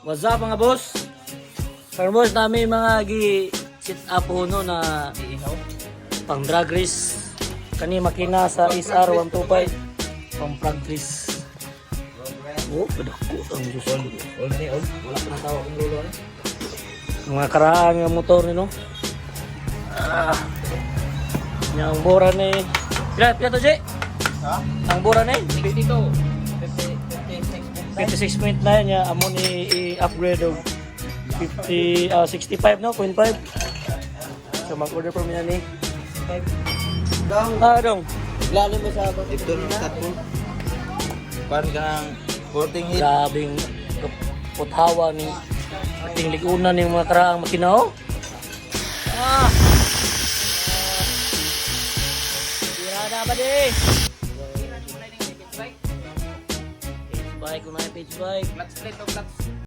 What's up mga boss? Pero boss, namin mga gi-sit up ho no na pang drag race. Kani makina sa SR 125 pang drag race. Oh, padako ang Diyos ko. All ni all. Wala pa nang tawa kong lulo. Mga karaan nga motor ni no. Yang bora ni. Pila to, Jay? Ha? Ang bora ni 62. 56.9 niya amo ni i-upgrade og 65 no, 0.5. So mag-order po niya ni Dong. dong. Lalim mo sa abang ito ng start po. Parang ka ng 14 hit. Grabing puthawa ni ating ligunan ng mga karaang makina oh. Tirada ba di? Page bike, kung na page bike. Clutch plate o clutch.